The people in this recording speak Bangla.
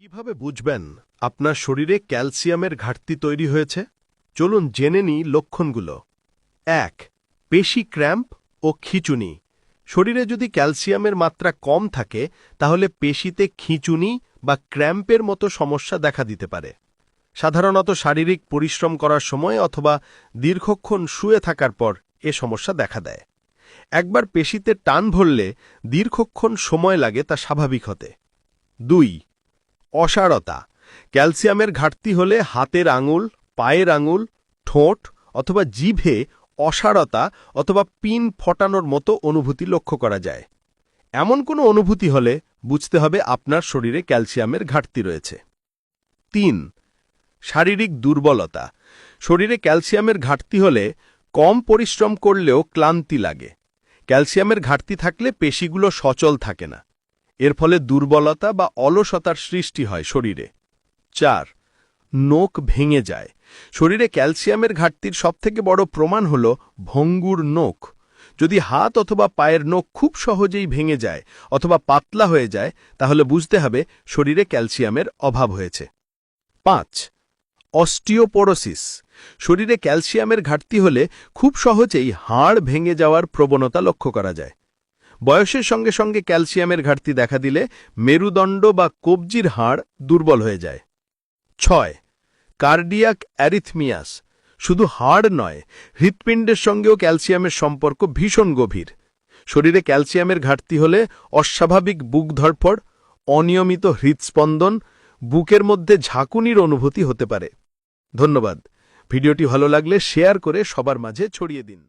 কিভাবে বুঝবেন আপনার শরীরে ক্যালসিয়ামের ঘাটতি তৈরি হয়েছে? চলুন জেনে নিই লক্ষণগুলো। ১. পেশি ক্র্যাম্প ও খিঁচুনি। শরীরে যদি ক্যালসিয়ামের মাত্রা কম থাকে তাহলে পেশিতে খিঁচুনি বা ক্র্যাম্পের মতো সমস্যা দেখা দিতে পারে। সাধারণত শারীরিক পরিশ্রম করার সময় অথবা দীর্ঘক্ষণ শুয়ে থাকার পর এ সমস্যা দেখা দেয়। একবার পেশিতে টান ভরলে দীর্ঘক্ষণ সময় লাগে তা স্বাভাবিক হতে। ২. অসাড়তা। ক্যালসিয়ামের ঘাটতি হলে হাতের আঙুল, পায়ের আঙুল, ঠোঁট অথবা জিভে অসাড়তা অথবা পিন ফটানোর মতো অনুভূতি লক্ষ্য করা যায়। এমন কোনো অনুভূতি হলে বুঝতে হবে আপনার শরীরে ক্যালসিয়ামের ঘাটতি রয়েছে। ৩. শারীরিক দুর্বলতা। শরীরে ক্যালসিয়ামের ঘাটতি হলে কম পরিশ্রম করলেও ক্লান্তি লাগে। ক্যালসিয়ামের ঘাটতি থাকলে পেশিগুলো সচল থাকে না। এর ফলে দুর্বলতা বা অলসতার সৃষ্টি হয় শরীরে। ৪. নখ ভেঙে যায়। শরীরে ক্যালসিয়ামের ঘাটতির সবথেকে বড় প্রমাণ হল ভঙ্গুর নখ। যদি হাত অথবা পায়ের নখ খুব সহজেই ভেঙে যায় অথবা পাতলা হয়ে যায় তাহলে বুঝতে হবে শরীরে ক্যালসিয়ামের অভাব হয়েছে। ৫. অস্টিওপোরোসিস। শরীরে ক্যালসিয়ামের ঘাটতি হলে খুব সহজেই হাড় ভেঙে যাওয়ার প্রবণতা লক্ষ্য করা যায়। বয়সের সঙ্গে সঙ্গে ক্যালসিয়ামের ঘাটতি দেখা দিলে মেরুদণ্ড বা কবজির হাড় দুর্বল হয়ে যায়। ৬. Cardiac arrhythmias. শুধু হাড় নয়, হৃৎপিণ্ডের সঙ্গেও ক্যালসিয়ামের সম্পর্ক ভীষণ গভীর। শরীরে ক্যালসিয়ামের ঘাটতি হলে অস্বাভাবিক বুক ধড়ফড়, অনিয়মিত হৃৎস্পন্দন, বুকের মধ্যে ঝাঁকুনির অনুভূতি হতে পারে। ধন্যবাদ। ভিডিওটি ভালো লাগলে শেয়ার করে সবার মাঝে ছড়িয়ে দিন।